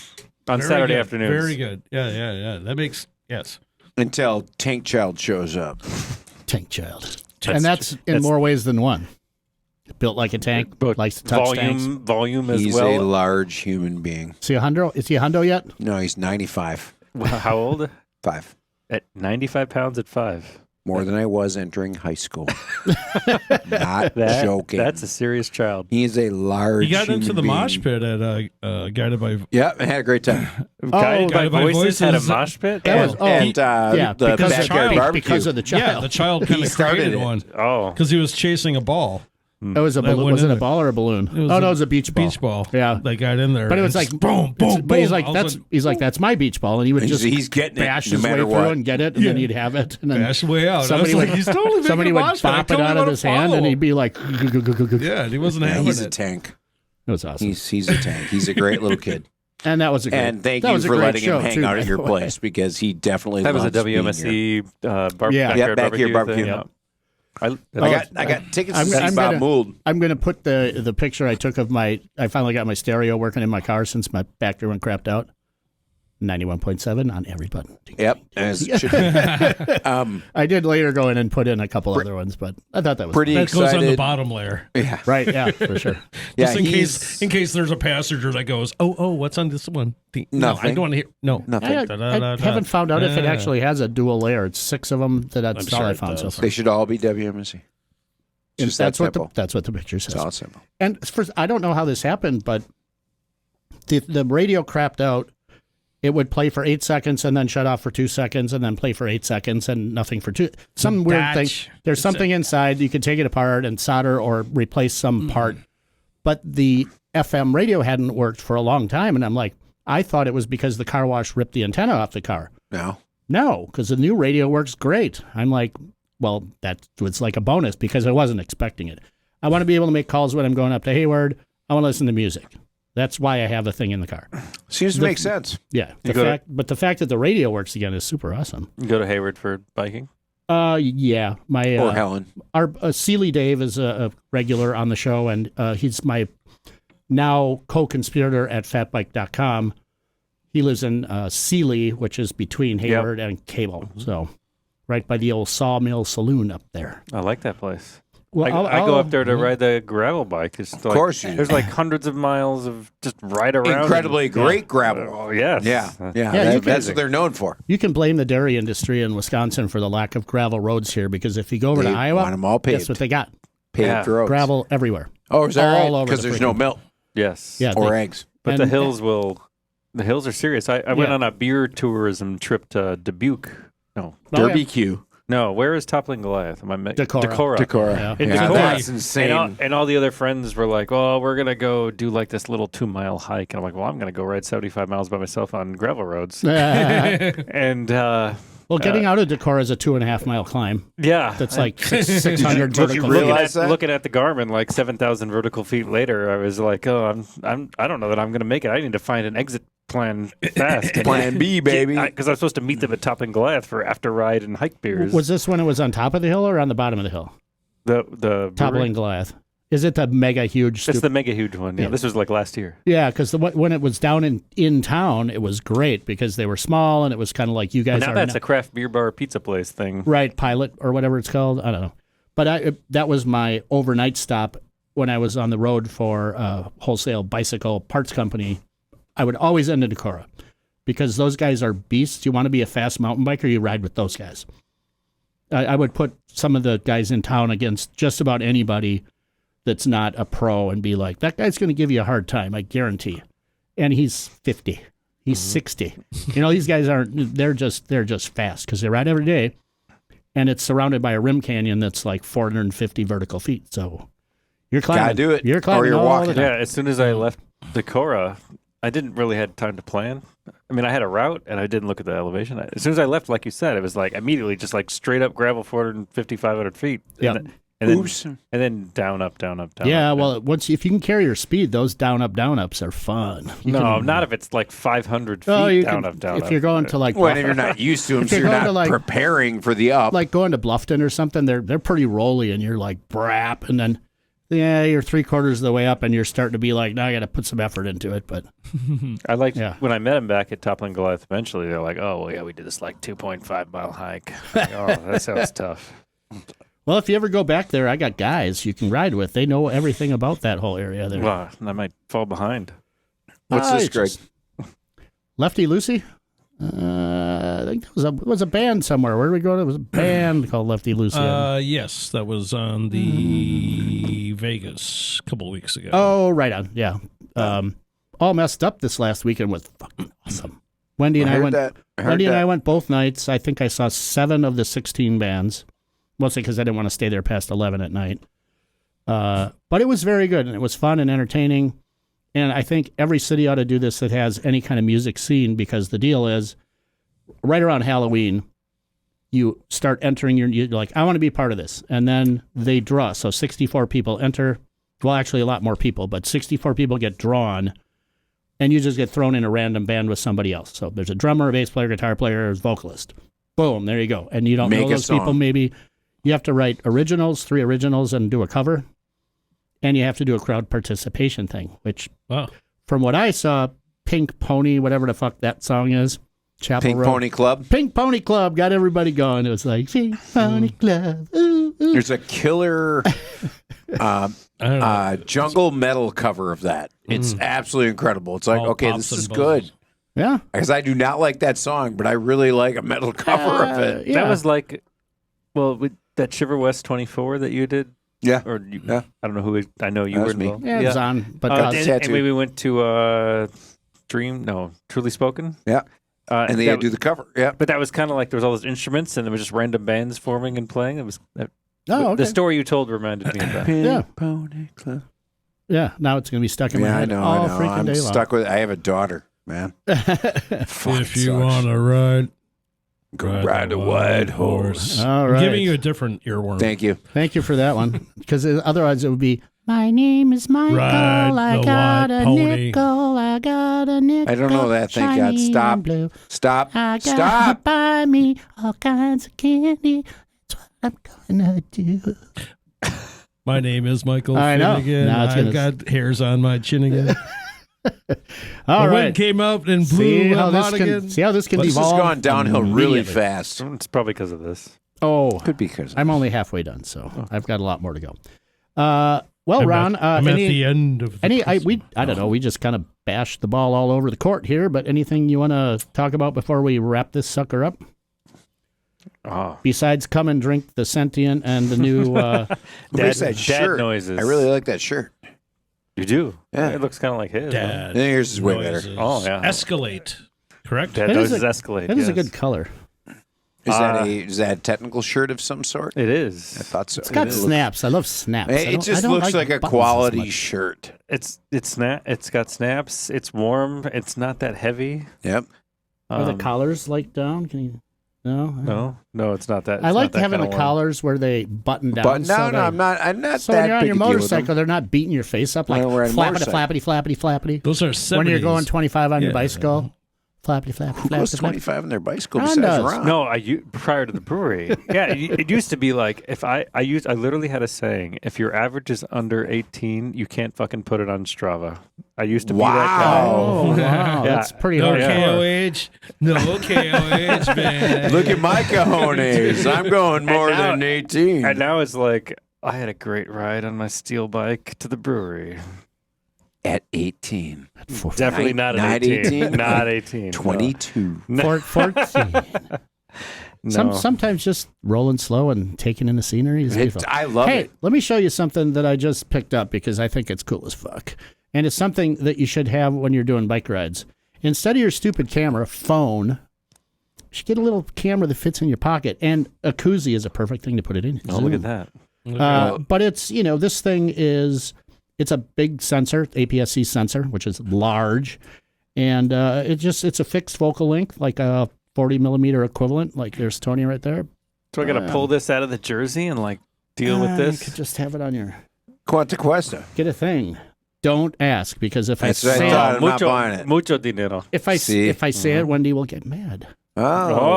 S3: on
S1: Very
S3: Saturday
S1: good,
S3: afternoons.
S1: Very good. Yeah. That makes yes.
S4: Until Tank Child shows up.
S2: Tank child.
S3: That's
S2: And that's
S3: true.
S2: in
S3: That's-
S2: more ways than one. Built like a tank,
S3: But
S2: likes to touch tanks.
S3: volume as
S4: He's
S3: well.
S4: a large human being.
S2: Is he a hundo? Is he a hundo yet?
S4: No, he's 95.
S3: How old?
S4: 5.
S3: At 95 pounds at 5.
S4: More than I was entering high school. Not
S3: That,
S4: joking.
S3: That's a serious child.
S4: He is a large
S1: He got into
S4: human
S1: the
S4: being.
S1: mosh pit at Guided by
S4: Yeah, I had a great time.
S3: Guided by
S1: Guided by
S3: Voices had a
S1: Voices.
S3: mosh pit?
S2: That was-
S4: And
S2: yeah,
S4: the
S2: because,
S4: backyard barbecue.
S2: because of the child.
S1: Yeah, the child kind
S4: He
S1: of
S4: started
S1: created
S4: it.
S1: one
S3: Oh.
S1: because he was chasing a ball,
S2: It was a
S1: That
S2: balloon.
S1: went
S2: Was it
S1: in
S2: a
S1: there.
S2: ball or a balloon?
S1: It was
S2: Oh,
S1: a
S2: no, it was a beach ball.
S1: beach ball.
S2: Yeah.
S1: That got in there.
S2: But it was
S1: and
S2: like
S1: just boom, boom,
S2: But he's
S1: boom.
S2: like,
S1: All of a
S2: that's
S1: sudden,
S2: he's like, that's my beach ball, and he would
S4: He's-
S2: just
S4: he's getting it
S2: bash
S4: no
S2: his way
S4: matter
S2: through
S4: what.
S2: and get it, and then he'd have it, and then
S1: bash way out.
S2: somebody
S1: I was
S2: would
S1: like, he's totally making
S2: somebody
S1: a
S2: would
S1: mosh pit. I
S2: bop it
S1: told him
S2: out
S1: how
S2: of
S1: to
S2: his hand, and
S1: follow.
S2: he'd be like,
S1: Yeah, and he wasn't
S4: Yeah,
S1: having
S4: he's a
S1: it.
S4: tank.
S2: it was awesome.
S4: He's a tank. He's a great little kid.
S2: And that was a great,
S4: And thank
S2: that
S4: you
S2: was a
S4: for
S2: great
S4: letting him
S2: show,
S4: hang
S2: too,
S4: out
S2: by
S4: at your
S2: the way.
S4: place because he definitely
S3: That was a
S4: loves being here.
S3: WMSC
S2: Yeah.
S3: backyard
S4: Yeah, backyard
S3: barbecue.
S4: barbecue.
S3: thing. Yeah.
S4: I got tickets
S2: I'm-
S4: to see
S2: I'm
S4: Bob
S2: gonna-
S4: Mould.
S2: I'm going to put the picture I took of I finally got my stereo working in my car since my back door went crapped out. 91.7 on every button.
S4: Yep, as it should be.
S2: I did later go in and put in a couple other ones, but I thought that was
S4: Pretty
S1: That goes on the
S4: excited.
S1: bottom layer.
S4: Yeah,
S2: right. Yeah, for sure.
S4: yeah.
S1: Just in
S4: He's
S1: case there's a passenger that goes, oh, what's on this one? No, I
S4: Nothing.
S1: don't want to hear. No,
S4: nothing.
S2: I haven't found out if it actually has a dual layer. It's 6 of them. That's
S1: I'm
S2: all
S1: sure
S2: I
S1: it
S2: found so
S1: does.
S2: far.
S4: They should all be WMSC.
S2: And
S4: Just that
S2: that's what
S4: simple.
S2: that's what the picture says.
S4: It's all simple.
S2: And first, I don't know how this happened, but the radio crapped out, it would play for 8 seconds and then shut off for 2 seconds and then play for 8 seconds and nothing for 2. Some weird thing. There's something inside. You can take it apart and solder or replace some part. But the FM radio hadn't worked for a long time. And I'm like, I thought it was because the car wash ripped the antenna off the car. No, because the new radio works great. I'm like, well, that was like a bonus because I wasn't expecting it. I want to be able to make calls when I'm going up to Hayward. I want to listen to music. That's why I have the thing in the car.
S4: Seems to make sense.
S2: Yeah. But the fact that the radio works again is super awesome.
S3: You go to Hayward for biking?
S2: Yeah.
S4: Or Helen.
S2: Our Seeley Dave is a regular on the show, and he's my now co-conspirator at fatbike.com. He lives in Seeley, which is between Hayward and Cable. So right by the old Sawmill Saloon up there.
S3: I like that place.
S2: Well,
S3: I go up there to ride the gravel bike.
S4: Of course you do.
S3: There's like hundreds of miles of just ride around.
S4: Incredibly great gravel.
S3: Oh, yes.
S4: Yeah. That's what they're known for.
S2: You can blame the dairy industry in Wisconsin for the lack of gravel roads here, because if you go over to Iowa,
S4: want them all paved.
S2: guess what they got?
S4: Paved roads.
S2: Gravel everywhere.
S4: Oh, is that
S2: all
S4: right?
S2: over
S4: Because there's no milk
S3: Yes.
S2: Yeah,
S4: or eggs.
S3: But the hills are serious. I went on a beer tourism trip to Dubuque. No.
S4: Derby Q.
S3: No, where is Toppling Goliath?
S2: Decorah.
S4: Yeah.
S3: In
S4: Yeah,
S3: Decorah.
S4: that's insane.
S3: And all the other friends were like, "Oh, we're gonna go do like this little 2-mile hike," and I'm like, "Well, I'm gonna go ride 75 miles by myself on gravel roads." And
S2: getting out of Decorah is a 2.5 mile climb.
S3: yeah,
S2: That's like 600
S4: Did you
S2: vertical.
S4: realize that?
S3: looking at the Garmin, like 7,000 vertical feet later, I was like, "Oh, I don't know that I'm gonna make it. I need to find an exit plan fast."
S4: Plan B, baby.
S3: Because I was supposed to meet them at Toppling Goliath for after ride and hike beers.
S2: Was this when it was on top of the hill or on the bottom of the hill?
S3: the
S2: Toppling Goliath. Is it the mega huge?
S3: It's the mega huge one. Yeah, this was like last year.
S2: Yeah, because when it was down in town, it was great because they were small and it was kind of like you guys
S3: Now
S2: are.
S3: that's a craft beer bar pizza place thing.
S2: Right, Pilot or whatever it's called. I don't know. But that was my overnight stop when I was on the road for a wholesale bicycle parts company. I would always end in Decorah because those guys are beasts. You want to be a fast mountain biker, you ride with those guys. I would put some of the guys in town against just about anybody that's not a pro and be like, that guy's going to give you a hard time, I guarantee. And he's 50. He's 60. You know, these guys they're just fast because they ride every day. And it's surrounded by a rim canyon that's like 450 vertical feet. So you're climbing.
S4: Gotta do it.
S2: You're climbing.
S4: Or you're walking.
S3: Yeah, as soon as I left Decorah, I didn't really had time to plan. I mean, I had a route, and I didn't look at the elevation. As soon as I left, like you said, it was like immediately just like straight up gravel, 450, 500 feet.
S2: Yeah.
S3: And then down, up, down, up, down.
S2: Yeah,
S3: up,
S2: well, if you can carry your speed, those down ups are fun.
S3: Not if it's like 500 feet down, up, down,
S2: if
S3: up.
S2: If you're going to like,
S4: well, if you're not used to them, so you're not preparing for the up.
S2: Like going to Bluffton or something, they're pretty rolly, and you're like brap, and then you're 3/4 of the way up, and you're starting to be like, now I got to put some effort into it. But
S3: I liked when I met them back at Toppling Goliath. Eventually, they're like, "Oh, well, yeah, we did this like 2.5 mile hike." Like, oh, that sounds tough.
S2: Well, if you ever go back there, I got guys you can ride with. They know everything about that whole area there.
S3: Well, I might fall behind.
S4: What's this, Greg?
S2: Lefty Lucy? I think it was a band somewhere. Where did we go? There was a band called Lefty Lucy.
S1: Yes, that was on the Vegas a couple of weeks ago.
S2: Oh, right on. Yeah. All messed up this last weekend was fucking awesome. Wendy and I went both nights. I think I saw 7 of the 16 bands. Mostly because I didn't want to stay there past 11 at night. But it was very good, and it was fun and entertaining. And I think every city ought to do this that has any kind of music scene, because the deal is, right around Halloween, you start entering you're like, I want to be part of this. And then they draw. So 64 people enter. Well, actually a lot more people, but 64 people get drawn, and you just get thrown in a random band with somebody else. So there's a drummer, a bass player, guitar player, a vocalist. Boom, there you go. And you don't know those people, maybe. You have to write 3 originals, and do a cover. And you have to do a crowd participation thing, which, from what I saw, Pink Pony, whatever the fuck that song is, Chapel Road. Pink Pony Club got everybody going. It was like, Pink Pony Club. Ooh, ooh.
S4: There's a killer jungle metal cover of that. It's absolutely incredible. It's like, okay, this is good.
S2: Yeah.
S4: Because I do not like that song, but I really like a metal cover of it.
S2: Yeah.
S3: That was like, with that Shiver West 24 that you did.
S4: Yeah.
S3: I don't know who. I know you were involved.
S2: Yeah, it was on. But
S3: and we went to Truly Spoken.
S4: Yeah. And they
S3: that,
S4: do the cover. Yeah.
S3: But that was kind of like there was all those instruments and there was just random bands forming and playing. It was
S2: Oh, okay.
S3: the story you told reminded me of that.
S2: Yeah.
S4: Pony Club.
S2: Yeah, now it's going to be stuck in my head all freaking
S4: I'm
S2: day long.
S4: stuck with. I have a daughter, man.
S1: If you want to ride
S4: ride a white horse.
S2: All
S1: I'm
S2: right.
S1: giving you a different earworm.
S4: Thank you.
S2: Thank you for that one. Because otherwise it would be, my name is Michael,
S1: Ride
S2: I
S1: the
S2: got
S1: white
S2: a
S1: pony.
S2: nickel, I got a nickel.
S4: I don't know that. Thank God.
S2: shiny
S4: Stop.
S2: and blue.
S4: Stop.
S2: I got to
S4: Stop.
S2: buy me all kinds of candy. That's what I'm going to do.
S1: My name is Michael
S2: I know.
S1: Finnegan.
S2: Now it's
S1: I've
S2: gonna-
S1: got hairs on my chin again.
S2: All
S1: the
S2: right.
S1: wind came up and
S2: See
S1: blew
S2: how
S1: him out again.
S2: this can
S4: This has
S2: devolve
S4: gone downhill really
S2: immediately.
S4: fast.
S3: It's probably because of this.
S2: Oh,
S4: Could be because
S2: I'm only halfway done, so I've got a lot more to go. Well, Ron,
S1: I'm at the end of the
S2: I don't know. We just kind of bashed the ball all over the court here, but anything you want to talk about before we wrap this sucker up?
S3: Oh,
S2: Besides come and drink the Sentient and the new...
S4: Who makes that
S3: dad
S4: shirt?
S3: noises.
S4: I really like that shirt.
S3: You do.
S4: Yeah.
S3: It looks kind of like his. huh?
S4: I
S1: Dad
S4: think yours is way
S1: noises.
S4: better.
S3: Oh, yeah.
S1: Escalate. Correct?
S3: Dad
S2: That is
S3: noises
S2: a-
S3: escalate.
S2: that is a
S3: yes.
S2: good color.
S4: Is that a technical shirt of some sort?
S3: It is.
S4: I thought so.
S2: It's got snaps. I love snaps.
S4: It just looks like a
S2: buttons as
S4: quality
S2: much.
S4: shirt.
S3: It's got snaps. It's warm. It's not that heavy.
S4: Yep.
S2: Are the collars like down? Can you? No.
S3: No, it's not that.
S2: I
S3: it's
S2: like
S3: not that
S2: having the
S3: kinda warm.
S2: collars where they button down.
S4: But no,
S2: so
S4: I'm not. I'm not
S2: So
S4: that
S2: when you're on
S4: big
S2: your
S4: a deal with
S2: motorcycle,
S4: them.
S2: they're not beating your face up like
S4: When we're on a
S2: flappity,
S4: motorcycle.
S2: flappity, flappity, flappity.
S1: Those are 70s.
S2: When you're going 25 on your
S1: Yeah.
S2: bicycle, flappity, flappity,
S4: Who goes
S2: flappity,
S4: 25 on their bicycle
S2: Ron
S4: besides
S2: does.
S4: Ron?
S3: No, prior to the brewery. Yeah, it used to be like if I literally had a saying: if your average is under 18, you can't fucking put it on Strava. I used to be that guy.
S2: Oh, wow.
S3: Yeah.
S2: That's pretty
S1: No
S2: hard.
S1: KOH. No KOH, man.
S4: Look at my cojones. I'm going more
S3: now-
S4: than 18.
S3: And now it's like I had a great ride on my steel bike to the brewery.
S4: At 18.
S3: Definitely not at
S4: Not
S3: 18.
S4: 18?
S3: Not 18.
S4: 22.
S3: No.
S2: 14.
S3: No.
S2: Sometimes just rolling slow and taking in the scenery is beautiful.
S4: I love
S2: Hey,
S4: it.
S2: let me show you something that I just picked up because I think it's cool as fuck. And it's something that you should have when you're doing bike rides. Instead of your stupid phone, you should get a little camera that fits in your pocket. And a koozie is a perfect thing to put it in.
S3: Oh, look at that.
S2: But it's, this thing is, it's a big sensor, APS-C sensor, which is large. And it's a fixed focal length, like a 40 millimeter equivalent. Like there's Tony right there.
S3: So I got to pull this out of the jersey and like deal with
S2: You
S3: this.
S2: could just have it on your,
S4: Quanta Cuesta.
S2: get a thing. Don't ask because if
S4: That's
S2: I
S4: what I
S2: say
S4: thought.
S2: it,
S4: I'm not buying it.
S3: Mucho dinero.
S2: if I
S4: See?
S2: say it, Wendy will get mad.
S4: Oh,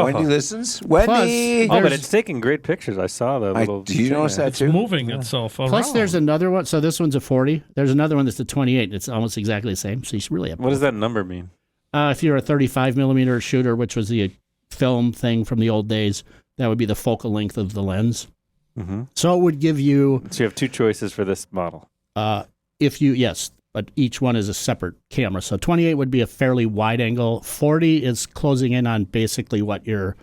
S3: Oh.
S4: Wendy listens. Wendy.
S3: Oh, but
S2: There's-
S3: it's taking great pictures. I saw the little.
S4: do you notice that
S1: It's
S4: too?
S1: moving itself around.
S2: Plus, there's another one. So this one's a 40. There's another one that's a 28. It's almost exactly the same. So you should really have.
S3: What does that number mean?
S2: If you're a 35 millimeter shooter, which was the film thing from the old days, that would be the focal length of the lens.
S3: Mm-hmm.
S2: So it would give you,
S3: So you have two choices for this model.
S2: but each one is a separate camera. So 28 would be a fairly wide angle. 40 is closing in on basically what your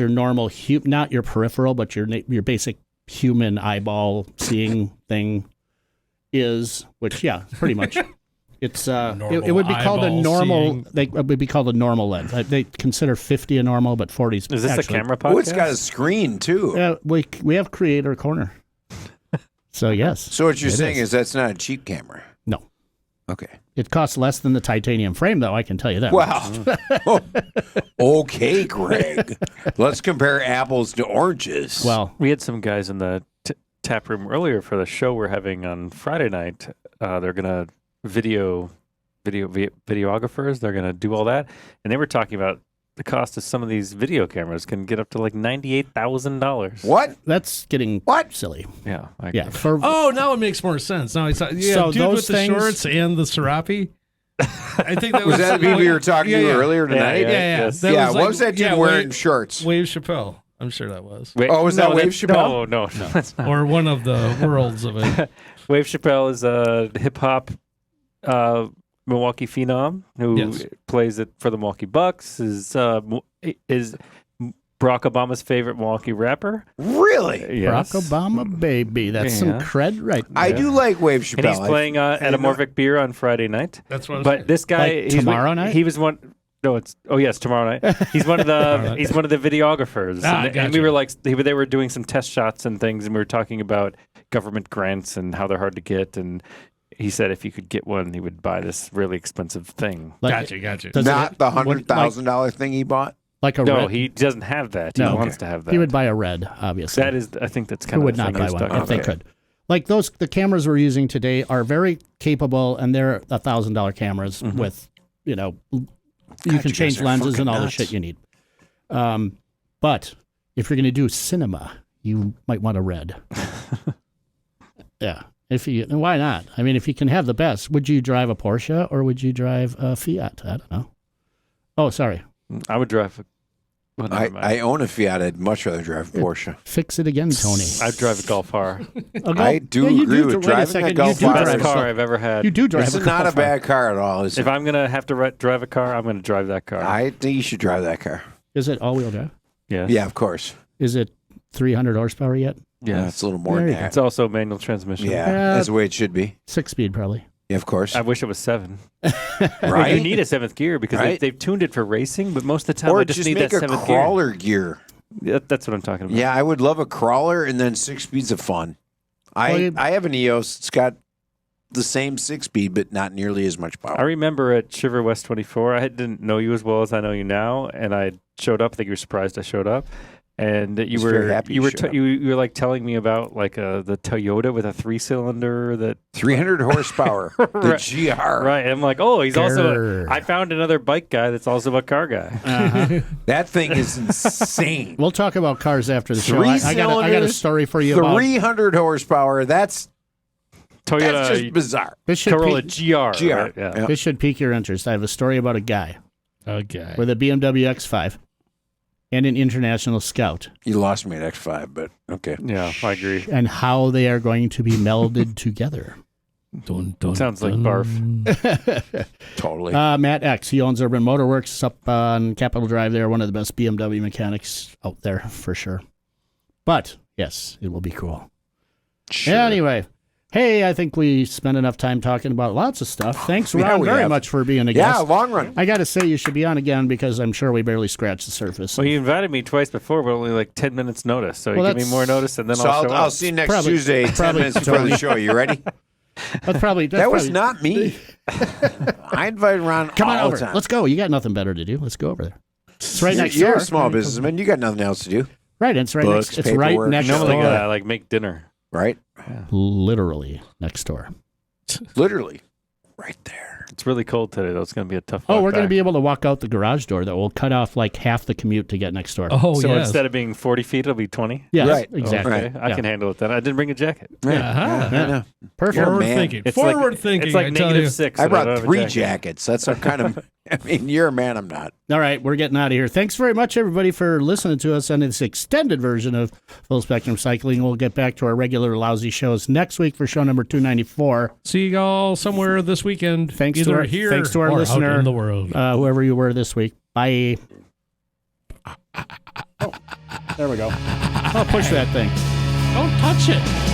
S2: normal, not your peripheral, but your basic human eyeball seeing thing is, which, yeah, pretty much. It's it would be called a
S1: Normal
S2: normal.
S1: eyeball
S2: It would be called a normal lens. They consider 50 a normal, but 40 is.
S3: Is this
S2: actually,
S3: a camera podcast?
S4: Oh, it's got a screen too.
S2: Yeah, we have Creator Corner. So yes.
S4: So what you're
S2: It
S4: saying
S2: is.
S4: is that's not a cheap camera.
S2: No,
S4: Okay.
S2: it costs less than the titanium frame, though. I can tell you that.
S4: Wow. Okay, Greg. Let's compare apples to oranges.
S2: Well,
S3: We had some guys in the tap room earlier for the show we're having on Friday night. They're gonna videographers. They're gonna do all that, and they were talking about the cost of some of these video cameras can get up to like $98,000.
S4: what?
S2: that's getting
S4: What?
S2: silly.
S3: Yeah. I
S2: Yeah.
S3: agree.
S2: For
S1: Oh, now it makes more sense. Now I saw
S2: So
S1: dude
S2: those
S1: with the
S2: things-
S1: shorts and the serape. I think that
S4: Was that the people you were talking to earlier tonight?
S3: Yeah,
S1: Yeah.
S3: yes.
S1: That
S4: Yeah,
S1: was
S4: what
S1: like-
S4: was that dude
S1: yeah,
S4: wearing
S1: Wave,
S4: shorts?
S1: Wave Chappelle. I'm sure that was.
S3: Wait,
S4: Oh, was that Wave
S3: that's-
S4: Chappelle?
S3: No, that's not.
S1: Or one of the worlds of it.
S3: Wave Chappelle is a hip hop Milwaukee phenom who
S1: Yes.
S3: plays it for the Milwaukee Bucks. Is Barack Obama's favorite Milwaukee rapper.
S4: Really?
S3: Yes.
S2: Barack Obama, baby. That's some
S3: Yeah.
S2: cred right there.
S4: I do like Wave Chappelle.
S3: And he's playing at Amorphic Beer on Friday night.
S1: That's what.
S3: But this guy,
S2: Like tomorrow night?
S3: He was one. No, it's yes, tomorrow night. He's one of the videographers, and
S1: gotcha.
S3: we were like, they were doing some test shots and things, and we were talking about government grants and how they're hard to get, and he said if he could get one, he would buy this really expensive thing.
S2: Like,
S1: Gotcha.
S2: does
S4: Not
S2: it-
S4: the
S2: what-
S4: $100,000 thing he bought.
S2: Like a
S3: No,
S2: red.
S3: he doesn't have that.
S2: No.
S3: He wants to have that.
S2: He would buy a red, obviously.
S3: That is, I think that's
S2: Who
S3: kind of
S2: would
S3: the
S2: not
S3: thing
S2: buy
S3: he's
S2: one
S3: talking
S2: if they
S3: about.
S2: could? Like the cameras we're using today are very capable, and they're $1,000 cameras with, you can
S4: you
S2: change
S4: guys are
S2: lenses
S4: fucking
S2: and all the
S4: nuts.
S2: shit you need. But if you're going to do cinema, you might want a red. Yeah. Why not? I mean, if you can have the best, would you drive a Porsche or would you drive a Fiat? I don't know. Oh, sorry.
S3: I would drive. Well, never mind.
S4: I own a Fiat. I'd much rather drive a Porsche.
S2: Fix it again, Tony.
S3: I'd drive a Golf R.
S4: I do
S2: you
S4: agree with
S2: wait
S4: driving a
S2: second,
S4: Golf
S2: you do
S4: R.
S2: drive
S3: Best
S2: a
S3: car
S2: Golf-
S3: I've ever had.
S2: You do drive
S4: This
S2: a
S4: is not a
S2: Golf R.
S4: bad car at all. Is
S3: If
S4: it?
S3: I'm gonna have to drive a car, I'm gonna drive that car.
S4: I think you should drive that car.
S2: Is it all-wheel drive?
S3: Yes.
S4: Yeah, of course.
S2: Is it 300 horsepower yet?
S3: Yes.
S4: Yeah, it's a little more
S2: There
S4: than
S2: you go.
S4: that.
S3: It's also manual transmission.
S4: Yeah, that's the way it should be.
S2: 6-speed, probably.
S4: Yeah, of course.
S3: I wish it was 7.
S4: Right?
S3: You need a 7th gear because
S4: Right?
S3: they've tuned it for racing, but most of the time
S4: Or
S3: I just need
S4: make
S3: that
S4: a
S3: 7th gear.
S4: crawler gear.
S3: Yeah, that's what I'm talking about.
S4: Yeah, I would love a crawler and then 6 speeds of fun. I have an EOS. It's got the same 6-speed, but not nearly as much
S3: I
S4: power.
S3: remember at Shiver West 24, I didn't know you as well as I know you now, and I showed up. I think you were surprised I showed up, and you
S4: was
S3: were
S4: very happy
S3: you
S4: you
S3: were
S4: showed up.
S3: you were like telling me about like the Toyota with a 3-cylinder that
S4: 300 horsepower. The
S3: Right.
S4: GR.
S3: right. And I'm like, oh, he's also.
S2: Grr.
S3: I found another bike guy that's also a car guy.
S2: Uh-huh.
S4: That thing is insane.
S2: We'll talk about cars after the show. I got a
S4: cylinders,
S2: story for you about
S4: 300 horsepower. That's just
S3: Toyota
S4: bizarre.
S2: this. Should
S3: Corolla
S2: pique,
S3: GR.
S4: GR.
S3: Right? Yeah.
S4: Yeah.
S2: this should pique your interest. I have a story about a guy
S1: Okay.
S2: with a BMW X5 and an International Scout,
S4: You lost me at X5, but okay.
S3: Yeah, I agree.
S2: and how they are going to be melded together.
S1: Dun, dun,
S3: Sounds like
S1: dun.
S3: barf.
S4: Totally.
S2: Matt X, he owns Urban Motorworks up on Capitol Drive there, one of the best BMW mechanics out there for sure. But, yes, it will be cool.
S4: Sure.
S2: Anyway, hey, I think we spent enough time talking about lots of stuff. Thanks,
S4: Yeah,
S2: Ron,
S4: we
S2: very
S4: have.
S2: much for being a
S4: Yeah,
S2: guest.
S4: long run.
S2: I got to say, you should be on again because I'm sure we barely scratched the surface.
S3: Well, you invited me twice before, but only like 10 minutes notice. So
S2: Well,
S3: you give me
S2: that's-
S3: more notice, and then
S4: So
S3: I'll show
S4: I'll
S3: up.
S4: see you next
S2: Probably-
S4: Tuesday, 10
S2: probably
S4: minutes before the show. You ready?
S2: That's probably
S4: That was not me. I invited Ron
S2: Come on
S4: all
S2: over.
S4: the time.
S2: Let's go. You got nothing better to do. Let's go over there. It's right
S4: You're-
S2: next
S4: You're
S2: door.
S4: a small businessman. You got nothing else to do,
S2: Right, it's right
S4: Books,
S2: next. It's right
S4: paperwork.
S2: next
S3: Normally,
S2: door.
S3: like make dinner.
S4: right?
S2: Literally next door.
S4: Literally. Right there.
S3: It's really cold today, though. It's going to be a tough.
S2: Oh,
S3: walk
S2: we're going to
S3: back.
S2: be able to walk out the garage door that will cut off like half the commute to get next door.
S1: Oh,
S3: So
S1: yes.
S3: instead of being 40 feet, it'll be 20.
S2: yes,
S4: right.
S2: exactly.
S4: Right.
S3: Okay, I
S2: Yeah.
S3: can handle it then. I didn't bring a jacket.
S1: Uh-huh.
S4: I know.
S2: Perfect.
S4: You're a
S1: Forward
S4: man.
S1: thinking.
S3: It's
S1: Forward
S3: like,
S1: thinking.
S3: It's like
S1: I tell you.
S3: -6.
S4: I
S3: and don't
S4: brought
S3: have a
S4: 3
S3: jacket.
S4: jackets. That's a kind of. I mean, you're a man. I'm not.
S2: All right, we're getting out of here. Thanks very much, everybody, for listening to us on this extended version of Full Spectrum Cycling. We'll get back to our regular lousy shows next week for show number 294.
S1: See you all somewhere this weekend.
S2: Thanks to
S1: either
S2: our-
S1: here
S2: thanks to our
S1: or out
S2: listener.
S1: in the world.
S2: Whoever you were this week. Bye. Oh, there we go. Oh, push that thing.
S1: Don't touch it.